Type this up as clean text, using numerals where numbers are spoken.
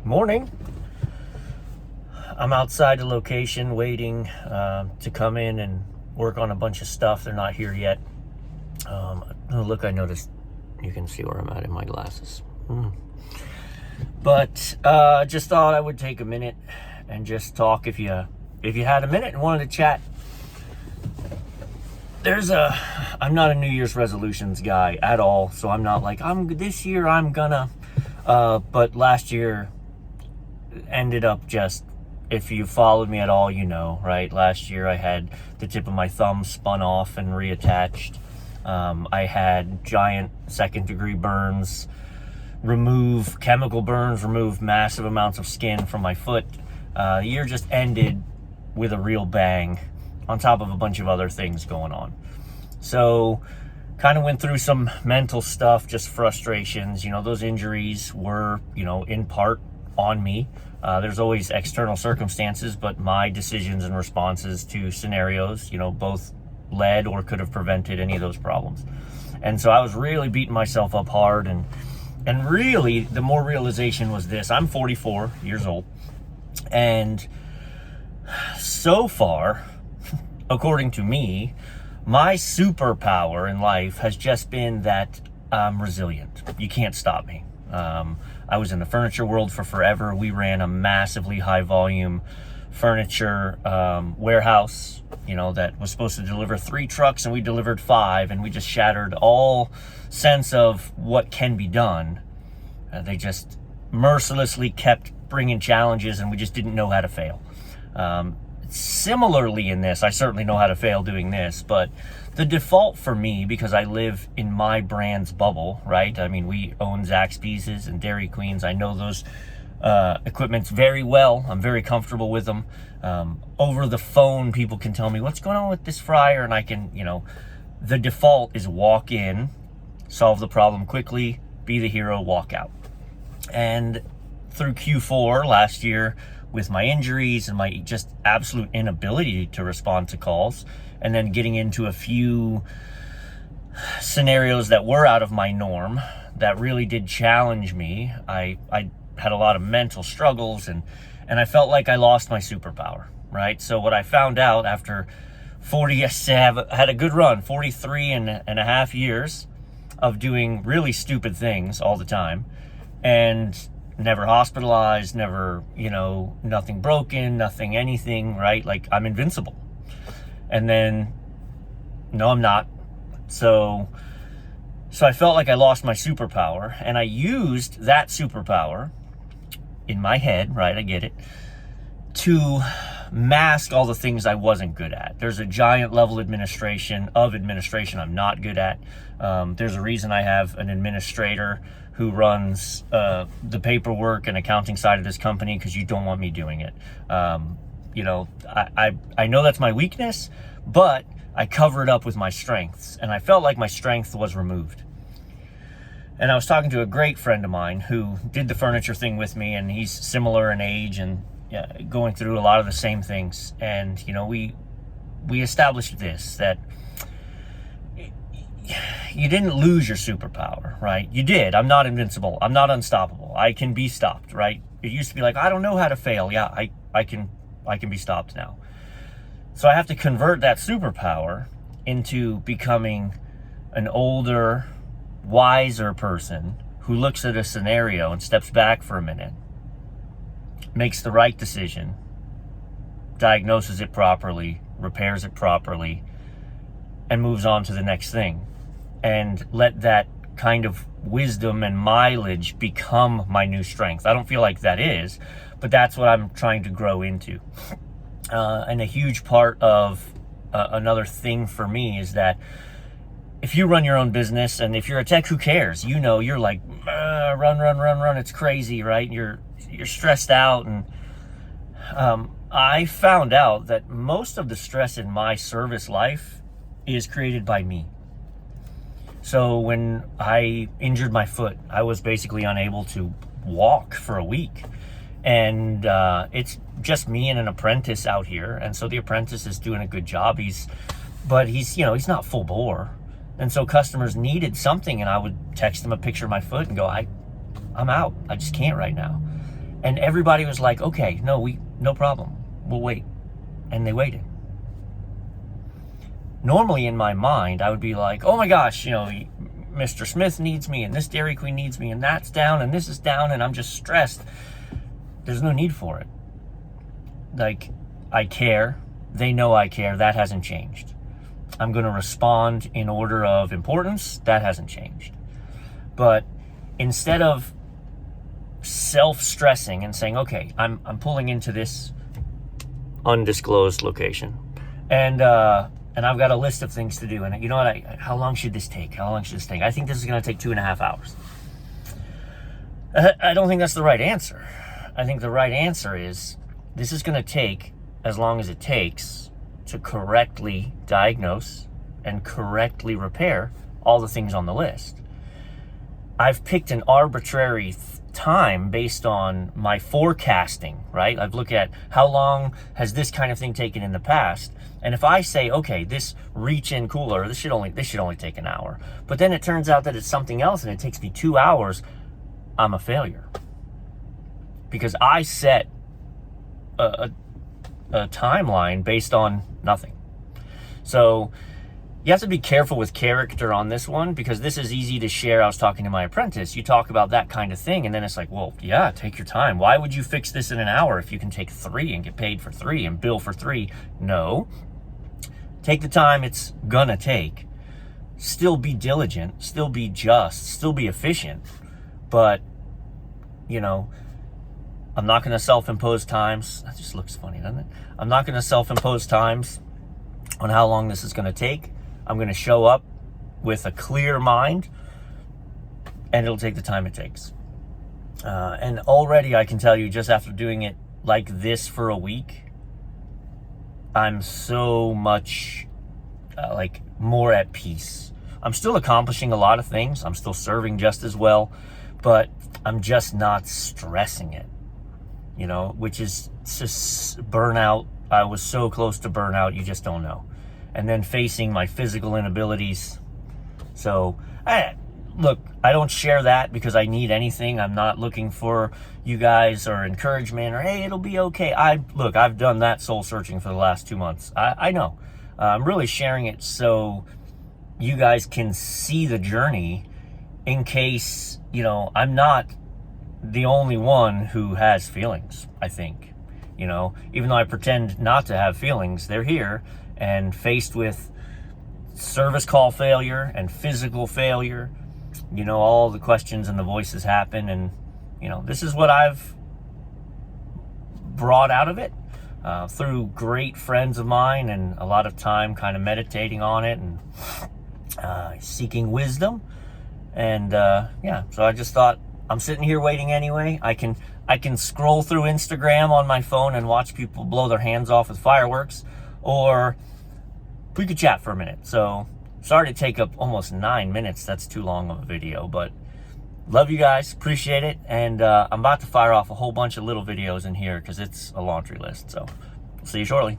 Morning. I'm outside the location waiting to come in and work on a bunch of stuff. They're not here yet. Look, I noticed you can see where I'm at in my glasses. But just thought I would take a minute and just talk if you had a minute and wanted to chat. I'm not a New Year's resolutions guy at all, so I'm not like, this year I'm gonna, but last year ended up just, if you followed me at all, you know, right? Last year I had the tip of my thumb spun off and reattached. I had giant second degree burns, chemical burns, remove massive amounts of skin from my foot. The year just ended with a real bang on top of a bunch of other things going on. So kind of went through some mental stuff, just frustrations. Those injuries were, in part on me. There's always external circumstances, but my decisions and responses to scenarios, both led or could have prevented any of those problems. And so I was really beating myself up hard, and really the more realization was this: I'm 44 years old, and so far, according to me, my superpower in life has just been that I'm resilient. You can't stop me. I was in the furniture world for forever. We ran a massively high volume furniture warehouse, that was supposed to deliver 3 trucks, and we delivered 5, and we just shattered all sense of what can be done. They just mercilessly kept bringing challenges, and we just didn't know how to fail. Similarly in this, I certainly know how to fail doing this, but the default for me, because I live in my brand's bubble, right? I mean, we own Zaxby's and Dairy Queens. I know those equipments very well. I'm very comfortable with them. Over the phone, people can tell me what's going on with this fryer, and I can, the default is walk in, solve the problem quickly, be the hero, walk out. And through Q4 last year, with my injuries and my just absolute inability to respond to calls, and then getting into a few scenarios that were out of my norm that really did challenge me, I had a lot of mental struggles, and I felt like I lost my superpower, right? So what I found out after had a good run, 43 and a half years of doing really stupid things all the time, and never hospitalized, never, nothing broken, nothing, anything, right? Like, I'm invincible. And then, no, I'm not. So I felt like I lost my superpower, and I used that superpower in my head, right? I get it, to mask all the things I wasn't good at. There's a giant level of administration I'm not good at. There's a reason I have an administrator who runs the paperwork and accounting side of this company, because you don't want me doing it. I know that's my weakness, but I cover it up with my strengths, and I felt like my strength was removed. And I was talking to a great friend of mine who did the furniture thing with me, and he's similar in age and going through a lot of the same things. And, we established this, that you didn't lose your superpower, right? You did. I'm not invincible. I'm not unstoppable. I can be stopped, right? It used to be like, I don't know how to fail. Yeah, I can be stopped now. So I have to convert that superpower into becoming an older, wiser person who looks at a scenario and steps back for a minute, makes the right decision, diagnoses it properly, repairs it properly, and moves on to the next thing. And let that kind of wisdom and mileage become my new strength. I don't feel like that is, but that's what I'm trying to grow into. And a huge part of another thing for me is that if you run your own business, and if you're a tech, who cares? You're like, run. It's crazy, right? You're stressed out. And I found out that most of the stress in my service life is created by me. So when I injured my foot, I was basically unable to walk for a week. And it's just me and an apprentice out here. And so the apprentice is doing a good job. He's not full bore. And so customers needed something, and I would text them a picture of my foot and go, I'm out. I just can't right now. And everybody was like, okay, no problem. We'll wait. And they waited. Normally in my mind, I would be like, oh my gosh, Mr. Smith needs me, and this Dairy Queen needs me, and that's down, and this is down, and I'm just stressed. There's no need for it. Like, I care. They know I care. That hasn't changed. I'm going to respond in order of importance. That hasn't changed. But instead of self-stressing and saying, okay, I'm pulling into this undisclosed location, and I've got a list of things to do, and you know what, how long should this take? I think this is going to take 2.5 hours. I don't think that's the right answer. I think the right answer is, this is going to take as long as it takes to correctly diagnose and correctly repair all the things on the list. I've picked an arbitrary time based on my forecasting, right? I've looked at how long has this kind of thing taken in the past. And if I say, okay, this reach-in cooler, this should only take an hour. But then it turns out that it's something else and it takes me 2 hours, I'm a failure. Because I set a timeline based on nothing. So you have to be careful with character on this one, because this is easy to share. I was talking to my apprentice. You talk about that kind of thing, and then it's like, well, yeah, take your time. Why would you fix this in an hour if you can take 3 and get paid for 3 and bill for 3? No. Take the time it's gonna take. Still be diligent, still be just, still be efficient. But, I'm not going to self-impose times. That just looks funny, doesn't it? I'm not going to self-impose times on how long this is going to take. I'm going to show up with a clear mind, and it'll take the time it takes. And already I can tell you, just after doing it like this for a week, I'm so much more at peace. I'm still accomplishing a lot of things. I'm still serving just as well, but I'm just not stressing it. Which is just burnout. I was so close to burnout, you just don't know. And then facing my physical inabilities. So, look, I don't share that because I need anything. I'm not looking for you guys or encouragement or, hey, it'll be okay. I've done that soul searching for the last 2 months. I know. I'm really sharing it so you guys can see the journey, in case, I'm not the only one who has feelings, I think. Even though I pretend not to have feelings, they're here, and faced with service call failure and physical failure, all the questions and the voices happen, and this is what I've brought out of it through great friends of mine, and a lot of time kind of meditating on it and seeking wisdom. And so I just thought, I'm sitting here waiting anyway. I can scroll through Instagram on my phone and watch people blow their hands off with fireworks, or we could chat for a minute. So sorry to take up almost 9 minutes. That's too long of a video, but love you guys, appreciate it. And I'm about to fire off a whole bunch of little videos in here because it's a laundry list. So see you shortly.